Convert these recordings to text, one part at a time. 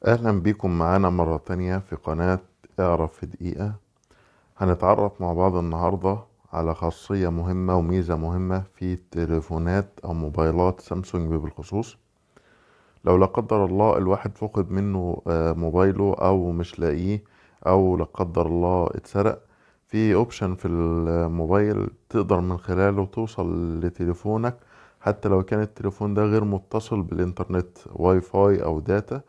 أهلا بيكم معانا مرة تانية في قناة اعرف في دقيقة. هنتعرف مع بعض النهاردة على خاصية مهمة وميزة مهمة في تليفونات أو موبايلات سامسونج بالخصوص. لو لا قدر الله الواحد فقد منه موبايله أو مش لاقيه، أو لا قدر الله اتسرق، في اوبشن في الموبايل تقدر من خلاله توصل لتليفونك حتى لو كان التليفون ده غير متصل بالإنترنت، واي فاي أو داتا.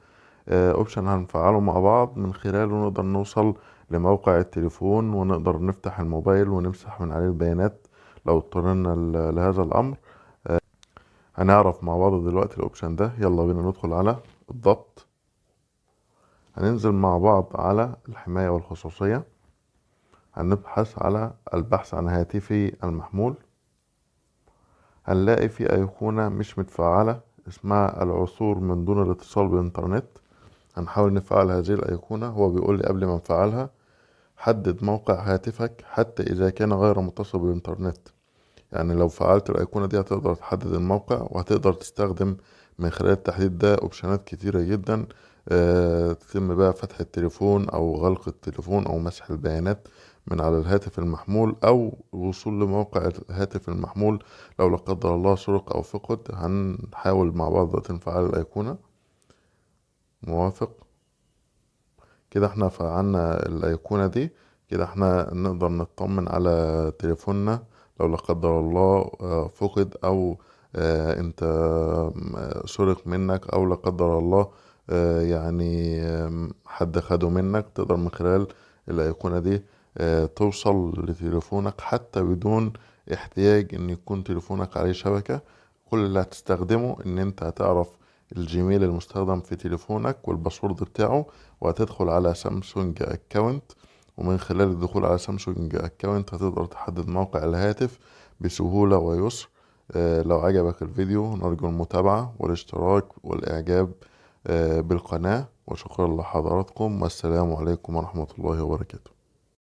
اوبشن هنفعله مع بعض، من خلاله نقدر نوصل لموقع التليفون ونقدر نفتح الموبايل ونمسح من عليه البيانات لو اضطررنا لهذا الامر. هنعرف مع بعض دلوقتي الاوبشن ده. يلا بينا ندخل على الضبط. هننزل مع بعض على الحماية والخصوصية، هنبحث على البحث عن هاتفي المحمول. هنلاقي في ايقونة مش متفعلة اسمها العثور من دون الاتصال بالانترنت. هنحاول نفعل هذه الايقونة. هو بيقول لي قبل ما نفعلها حدد موقع هاتفك حتى إذا كان غير متصل بالإنترنت. يعني لو فعلت الأيقونة دي هتقدر تحدد الموقع، وهتقدر تستخدم من خلال التحديد ده أوبشنات كتيرة جدا. تتم بقى فتح التليفون أو غلق التليفون أو مسح البيانات من على الهاتف المحمول، أو الوصول لموقع الهاتف المحمول لو لا قدر الله سرق أو فقد. هنحاول مع بعض دلوقتي نفعل الأيقونة. موافق. كده احنا فعلنا الايقونة دي. كده احنا نقدر نطمن على تليفوننا لو لا قدر الله فقد، او انت سرق منك، او لا قدر الله يعني حد خده منك. تقدر من خلال الايقونة دي توصل لتليفونك حتى بدون احتياج ان يكون تليفونك عليه شبكة. كل اللي هتستخدمه ان انت هتعرف الجيميل المستخدم في تليفونك والباسورد بتاعه، وهتدخل على سامسونج اكاونت. ومن خلال الدخول على سامسونج اكاونت هتقدر تحدد موقع الهاتف بسهولة ويسر. لو عجبك الفيديو نرجو المتابعة والاشتراك والإعجاب بالقناة، وشكرا لحضراتكم، والسلام عليكم ورحمة الله وبركاته.